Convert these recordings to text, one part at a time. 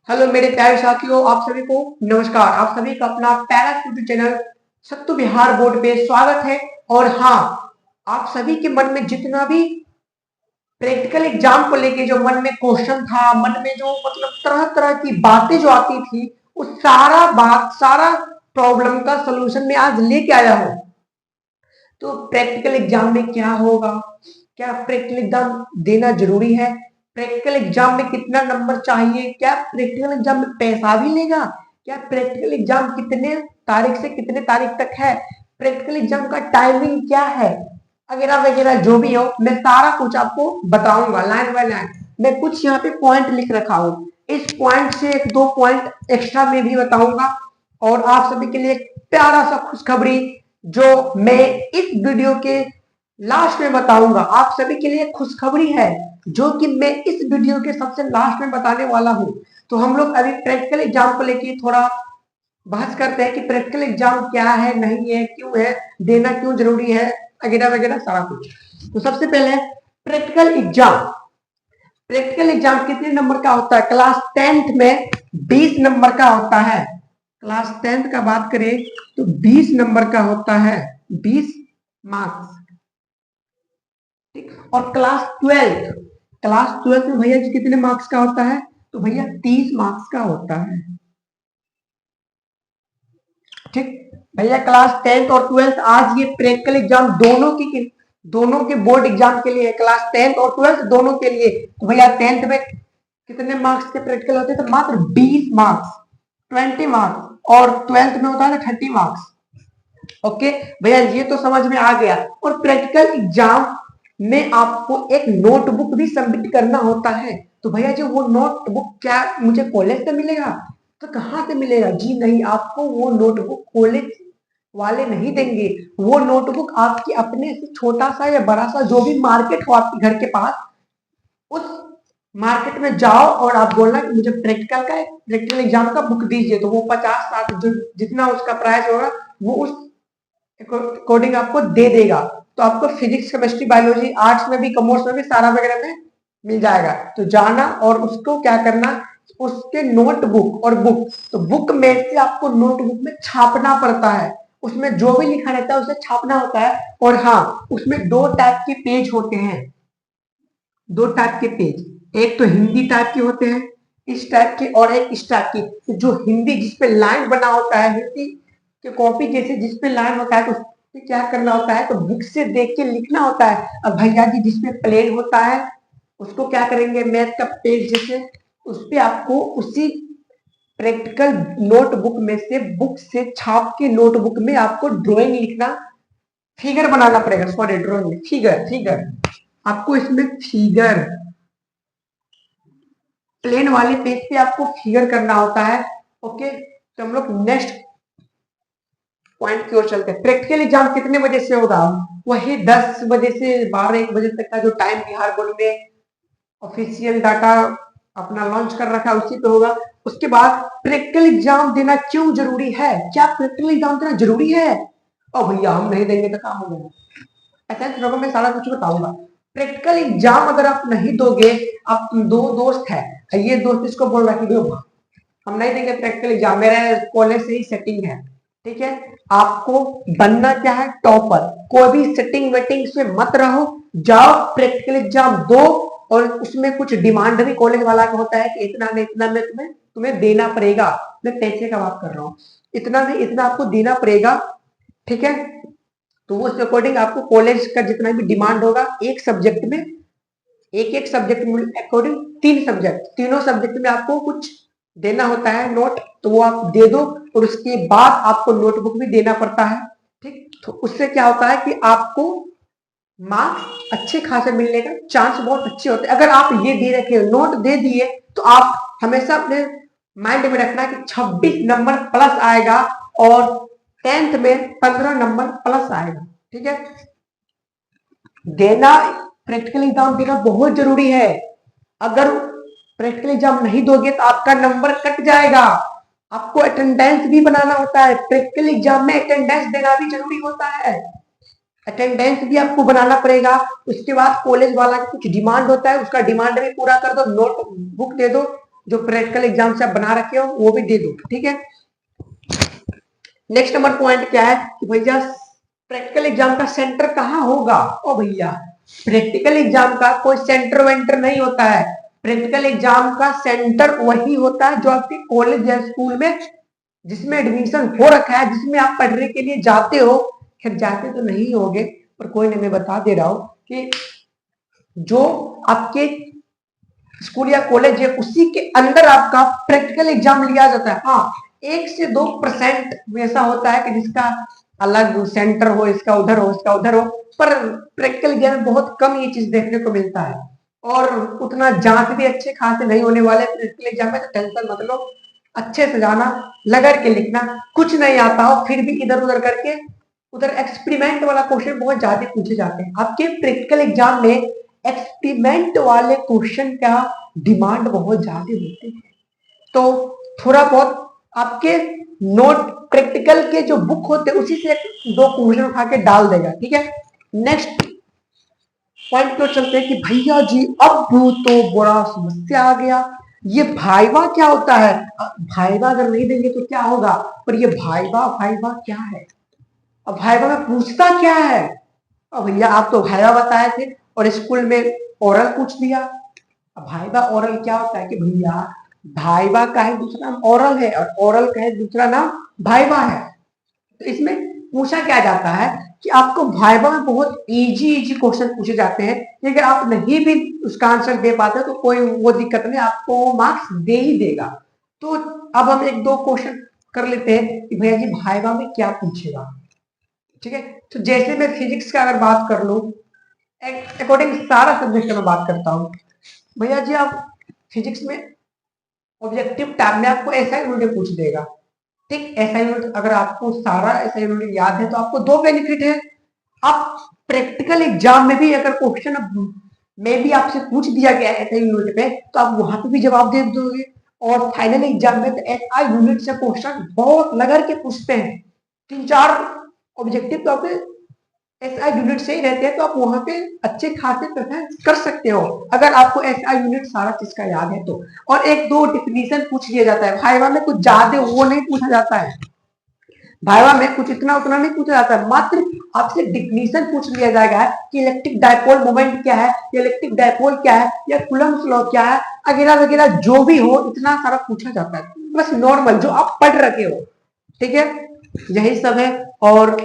Hello मेरे प्यारे साथियों, आप सभी को नमस्कार। आप सभी का अपना पैरा यूट्यूब चैनल सत्तू बिहार बोर्ड पे स्वागत है। और हाँ, आप सभी के मन में जितना भी प्रैक्टिकल एग्जाम को लेके जो मन में क्वेश्चन था, मन में जो मतलब तरह तरह की बातें जो आती थी, उस सारा प्रॉब्लम का सलूशन मैं आज लेके आया हूँ। तो प्रैक्टिकल एग्जाम में क्या होगा, क्या प्रैक्टिकल एग्जाम देना जरूरी है, प्रैक्टिकल एग्जाम में कितना नंबर चाहिए, क्या प्रैक्टिकल एग्जाम में पैसा भी लेगा, क्या प्रैक्टिकल एग्जाम कितने तारीख से कितने तारीख तक है, प्रैक्टिकल एग्जाम का टाइमिंग क्या है, वगैरह वगैरह जो भी हो मैं सारा कुछ आपको बताऊंगा लाइन बाय लाइन। मैं कुछ यहाँ पे पॉइंट लिख रखा हूँ, इस पॉइंट से एक दो पॉइंट एक्स्ट्रा में भी बताऊंगा। और आप सभी के लिए एक प्यारा सा खुशखबरी जो मैं इस वीडियो के लास्ट में बताऊंगा, आप सभी के लिए खुशखबरी है जो कि मैं इस वीडियो के सबसे लास्ट में बताने वाला हूं। तो हम लोग अभी प्रैक्टिकल एग्जाम को लेके थोड़ा बहस करते हैं कि प्रैक्टिकल एग्जाम क्या है, नहीं है, क्यों है, देना क्यों जरूरी है, वगैरह वगैरह सारा कुछ। तो सबसे पहले प्रैक्टिकल एग्जाम, प्रैक्टिकल एग्जाम कितने नंबर का होता है? क्लास 10th में 20 नंबर का होता है। क्लास 10th का बात करें तो 20 नंबर का होता है, 20 मार्क्स। ठीक, और क्लास 12 में भैया जी कितने मार्क्स का होता है? तो भैया 30 मार्क्स का होता है। ठीक भैया, क्लास 10th और 12th आज ये प्रैक्टिकल एग्जाम दोनों के बोर्ड एग्जाम के लिए, क्लास 10th और 12th दोनों के लिए। तो भैया 10th में कितने मार्क्स के प्रैक्टिकल होते हैं? तो मात्र 20 मार्क्स, 20 मार्क्स। और 12th में होता है 30 मार्क्स। ओके भैया, ये तो समझ में आ गया। और प्रैक्टिकल एग्जाम में आपको एक नोटबुक भी सबमिट करना होता है। तो भैया जो वो नोटबुक क्या मुझे कॉलेज से मिलेगा? तो कहाँ से मिलेगा? जी नहीं, आपको वो नोटबुक कॉलेज वाले नहीं देंगे। वो नोटबुक आपकी अपने से छोटा सा या बड़ा सा जो भी मार्केट हो आपके घर के पास, उस मार्केट में जाओ और आप बोलना कि मुझे प्रैक्टिकल एग्जाम का बुक दीजिए। तो वो 50-60 जो जितना उसका प्राइस होगा वो उस अकॉर्डिंग आपको दे देगा। तो आपको फिजिक्स, केमिस्ट्री, बायोलॉजी, आर्ट्स में भी, कॉमर्स में भी, सारा वगैरह में मिल जाएगा। तो जाना और उसको क्या करना, उसके नोटबुक और बुक, तो बुक में से आपको नोटबुक में छापना पड़ता है। उसमें जो भी लिखा रहता है उसे छापना होता है। और हाँ, उसमें दो टाइप के पेज होते हैं, दो टाइप के पेज। एक तो हिंदी टाइप के होते हैं, इस टाइप के, और एक इस टाइप की। जो हिंदी जिसपे लाइन बना होता है, हिंदी के कॉपी जैसे जिसपे लाइन होता है, तो उसपे क्या करना होता है? तो बुक से देख के लिखना होता है। अब भैया जी जिसपे प्लेन होता है उसको क्या करेंगे? मैथ का पेज जैसे, उस पे आपको उसी प्रैक्टिकल नोटबुक में से, बुक से छाप के नोटबुक में आपको ड्राइंग लिखना, फिगर बनाना पड़ेगा। सॉरी, ड्राइंग, फिगर, फिगर आपको इसमें फिगर, प्लेन वाले पेज पे आपको फिगर करना होता है। ओके, तो हम लोग नेक्स्ट पॉइंट की ओर चलते हैं। प्रैक्टिकल एग्जाम कितने बजे से होगा? वही 10 बजे से 12-1 बजे तक का जो टाइम बिहार बोर्ड में ऑफिशियल डाटा अपना लॉन्च कर रखा है उसी पे होगा। उसके बाद प्रैक्टिकल एग्जाम देना क्यों जरूरी है? क्या प्रैक्टिकल एग्जाम देना जरूरी है? और भैया हम नहीं देंगे तो काम हो जाएगा। ऐसा लोगों में सारा कुछ बताऊंगा। प्रैक्टिकल एग्जाम अगर आप नहीं दोगे, आप दो दोस्त है, ये दोस्त इसको बोल रहा है कि हम नहीं देंगे प्रैक्टिकल एग्जाम, मेरा कॉलेज से ही सेटिंग है। ठीक है, आपको बनना क्या है? टॉपर। कोई भी सेटिंग वेटिंग से मत रहो, जाओ प्रैक्टिकल एग्जाम दो। और उसमें कुछ डिमांड भी कॉलेज वाला का होता है कि इतना में इतना में तुम्हें तुम्हें देना पड़ेगा। मैं पैसे का बात कर रहा हूँ, इतना में इतना आपको देना पड़ेगा। ठीक है, तो उस अकॉर्डिंग आपको कॉलेज का जितना भी डिमांड होगा, एक सब्जेक्ट में, एक सब्जेक्ट में अकॉर्डिंग 3 सब्जेक्ट, तीनों सब्जेक्ट में आपको कुछ देना होता है नोट, तो वो आप दे दो। और उसके बाद आपको नोटबुक भी देना पड़ता है। ठीक, तो उससे क्या होता है कि आपको मार्क्स अच्छे खासे मिलने का चांस बहुत अच्छे होते हैं। अगर आप ये दे रखे नोट दे दिए तो आप हमेशा अपने माइंड में रखना कि 26 नंबर प्लस आएगा और 10th में 15 नंबर प्लस आएगा। ठीक है, देना, प्रैक्टिकल एग्जाम देना बहुत जरूरी है। अगर प्रैक्टिकल एग्जाम नहीं दोगे तो आपका नंबर कट जाएगा। आपको अटेंडेंस भी बनाना होता है, प्रैक्टिकल एग्जाम में अटेंडेंस देना भी जरूरी होता है। अटेंडेंस भी आपको बनाना पड़ेगा। उसके बाद कॉलेज वाला का कुछ डिमांड होता है, उसका डिमांड भी पूरा कर दो, नोट बुक दे दो। जो प्रैक्टिकल एग्जाम से आप बना रखे हो वो भी दे दो, ठीक है। नेक्स्ट नंबर पॉइंट क्या है कि भैया प्रैक्टिकल एग्जाम का सेंटर कहाँ होगा। ओ भैया प्रैक्टिकल एग्जाम का कोई सेंटर वेंटर नहीं होता है। प्रैक्टिकल एग्जाम का सेंटर वही होता है जो आपके कॉलेज या स्कूल में जिसमें एडमिशन हो रखा है, जिसमें आप पढ़ने के लिए जाते हो। खैर जाते तो नहीं होगे, पर कोई नहीं, मैं बता दे रहा हूं कि जो आपके स्कूल या कॉलेज है उसी के अंदर आपका प्रैक्टिकल एग्जाम लिया जाता है। हाँ 1 से 2% ऐसा होता है कि जिसका अलग सेंटर हो, इसका उधर हो, इसका उधर हो, पर प्रैक्टिकल एग्जाम में बहुत कम ये चीज देखने को मिलता है। और उतना जांच भी अच्छे खासे नहीं होने वाले प्रैक्टिकल एग्जाम में, तो टेंशन मत लो, अच्छे से जाना, लगा के लिखना। कुछ नहीं आता हो फिर भी इधर उधर करके, उधर एक्सपेरिमेंट वाला क्वेश्चन बहुत ज्यादा पूछे जाते हैं आपके प्रैक्टिकल एग्जाम में। एक्सपेरिमेंट वाले क्वेश्चन का डिमांड बहुत ज्यादा होती है, तो थोड़ा बहुत आपके नोट प्रैक्टिकल के जो बुक होते हैं उसी से 2 क्वेश्चन उठा के डाल देगा, ठीक है। नेक्स्ट पॉइंट क्यों चलते हैं कि भैया जी अब तो बड़ा समस्या आ गया, ये भाइवा क्या होता है। भाइवा अगर नहीं देंगे तो क्या होगा, पर ये भाइवा भाइवा क्या है, अब भाइवा में पूछता क्या है। अब भैया आप तो भाइवा बताए थे और स्कूल में ओरल पूछ दिया। अब भाइवा ओरल क्या होता है कि भैया भाइवा का है दूसरा नाम ओरल है और ओरल का है दूसरा नाम भाइवा है। तो इसमें पूछा क्या जाता है कि आपको भाइवा में बहुत इजी क्वेश्चन पूछे जाते हैं, अगर आप नहीं भी उसका आंसर दे पाते तो कोई वो दिक्कत नहीं, आपको मार्क्स दे ही देगा। तो अब हम 1-2 क्वेश्चन कर लेते हैं कि भैया जी भाइवा में क्या पूछेगा, ठीक है। तो जैसे मैं फिजिक्स का अगर बात कर लूं, अकॉर्डिंग सारा सब्जेक्ट में बात करता हूं, भैया जी आप फिजिक्स में ऑब्जेक्टिव टाइप में आपको ऐसा यूनिट पूछ देगा, ठीक। ऐसा यूनिट अगर आपको सारा ऐसा यूनिट याद है तो आपको 2 बेनिफिट है। आप प्रैक्टिकल एग्जाम में भी अगर क्वेश्चन में भी आपसे पूछ दिया गया है ऐसा यूनिट पे, तो आप वहां पे भी जवाब दे दोगे। और फाइनल एग्जाम में तो ऐसा यूनिट से क्वेश्चन बहुत लगर के पूछते हैं, 3-4 ऑब्जेक्टिव तो आपके एसआई यूनिट से ही रहते हैं, तो आप वहां पे अच्छे खासे परफॉर्म कर सकते हो अगर आपको एसआई यूनिट सारा चीज का याद है तो। और 1-2 डिफिनीशन पूछ लिया जाता है, भाइवा में कुछ ज्यादा वो नहीं पूछा जाता है, भाइवा में कुछ इतना उतना नहीं पूछा जाता है, मात्र आपसे डिफिनीशन पूछ लिया जाएगा कि इलेक्ट्रिक डायपोल मोमेंट क्या है, इलेक्ट्रिक डायपोल क्या है, या कूलम्ब्स लॉ क्या है, वगैरह वगैरह जो भी हो इतना सारा पूछा जाता है, बस नॉर्मल जो आप पढ़ रखे हो, ठीक है। यही सब है। और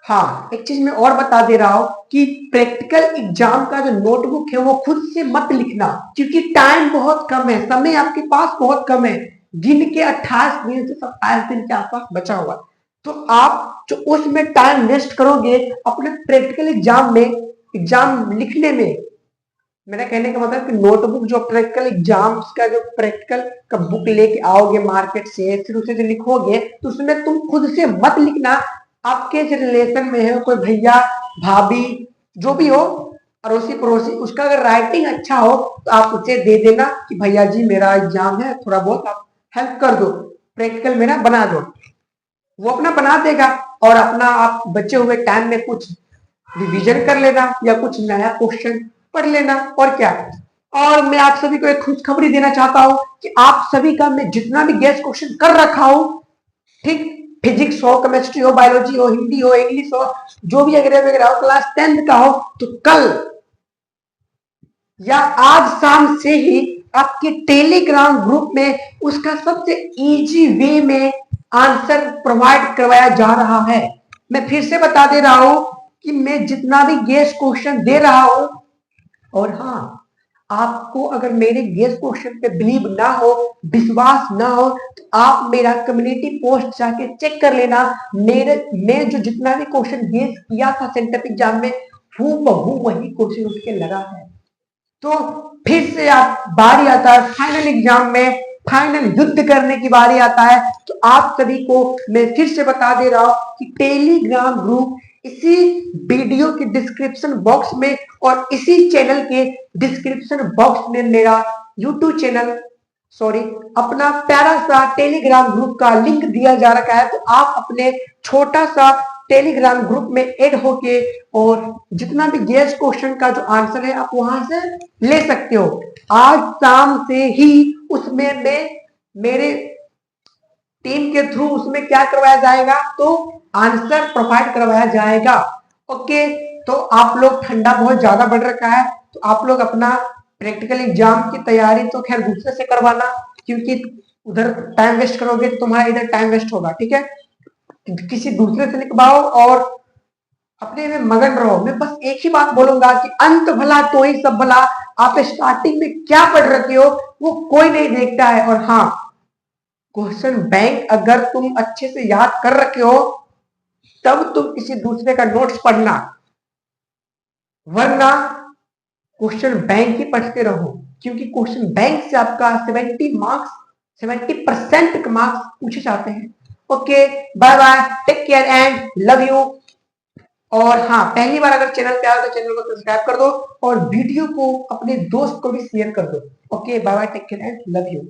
हाँ एक चीज मैं और बता दे रहा हूं कि प्रैक्टिकल एग्जाम का जो नोटबुक है वो खुद से मत लिखना, क्योंकि टाइम बहुत कम है, समय आपके पास बहुत कम है, दिन के 28 दिन से 27 दिन के आसपास बचा हुआ। तो आप जो उसमें टाइम वेस्ट करोगे अपने प्रैक्टिकल एग्जाम में, एग्जाम लिखने में, मेरा कहने का मतलब कि नोटबुक जो प्रैक्टिकल एग्जाम्स का जो प्रैक्टिकल का बुक लेके आओगे मार्केट से, फिर उसे जो लिखोगे तो उसमें तुम खुद से मत लिखना। आपके जो रिलेशन में है कोई भैया भाभी जो भी हो, अड़ोसी पड़ोसी, उसका अगर राइटिंग अच्छा हो तो आप उसे दे देना कि भैया जी मेरा एग्जाम है, थोड़ा बहुत आप हेल्प कर दो, प्रैक्टिकल मेरा बना दो। वो अपना बना देगा और अपना आप बचे हुए टाइम में कुछ रिवीजन कर लेना या कुछ नया क्वेश्चन पढ़ लेना, और क्या। और मैं आप सभी को एक खुशखबरी देना चाहता हूं कि आप सभी का मैं जितना भी गेस्ट क्वेश्चन कर रखा हूं, ठीक, फिजिक्स हो, केमिस्ट्री हो, बायोलॉजी हो, हिंदी हो, इंग्लिश हो, जो भी वगैरह वगैरह हो, क्लास 10th का हो, तो कल या आज शाम से ही आपके टेलीग्राम ग्रुप में उसका सबसे इजी वे में आंसर प्रोवाइड करवाया जा रहा है। मैं फिर से बता दे रहा हूं कि मैं जितना भी गेस्ट क्वेश्चन दे रहा हूं, और हाँ आपको अगर मेरे गेस्ट क्वेश्चन पे बिलीव ना हो, विश्वास ना हो, तो आप मेरा कम्युनिटी पोस्ट जाके चेक कर लेना। मैं जो जितना भी क्वेश्चन गेस्ट किया था सेंटर एग्जाम में, हूबहू वही क्वेश्चन उठ के लगा है। तो फिर से आप बारी आता है फाइनल एग्जाम में, फाइनल युद्ध करने की बारी आता है, तो आप सभी को मैं फिर से बता दे रहा हूं कि टेलीग्राम ग्रुप इसी वीडियो की डिस्क्रिप्शन बॉक्स में और इसी चैनल के डिस्क्रिप्शन बॉक्स में मेरा यूट्यूब चैनल अपना प्यारा सा टेलीग्राम ग्रुप का लिंक दिया जा रखा है। तो आप अपने छोटा सा टेलीग्राम ग्रुप में ऐड होके और जितना भी गेस्ट क्वेश्चन का जो आंसर है आप वहां से ले सकते हो। आज शाम से ही उसमें मैं मेरे टीम के थ्रू उसमें क्या करवाया जाएगा, तो आंसर प्रोवाइड करवाया जाएगा। ओके, तो आप लोग, ठंडा बहुत ज्यादा बढ़ रखा है तो आप लोग अपना प्रैक्टिकल एग्जाम की तैयारी तो खैर दूसरे से करवाना, क्योंकि उधर टाइम वेस्ट करोगे तो तुम्हारा इधर टाइम वेस्ट होगा। ठीक है, किसी दूसरे से लिखवाओ और अपने में मगन रहो। मैं बस एक ही बात बोलूंगा कि अंत भला तो ही सब भला। आप स्टार्टिंग में क्या पढ़ रखे हो वो कोई नहीं देखता है। और हाँ, क्वेश्चन बैंक अगर तुम अच्छे से याद कर रखे हो तब तुम किसी दूसरे का नोट्स पढ़ना, वरना क्वेश्चन बैंक ही पढ़ते रहो, क्योंकि क्वेश्चन बैंक से आपका 70% मार्क्स पूछे जाते हैं। Okay, bye bye, take care and love you. और हाँ, पहली बार अगर चैनल पे आओ तो चैनल को सब्सक्राइब कर दो और वीडियो को अपने दोस्त को भी शेयर कर दो। Okay, bye bye, take care and love you.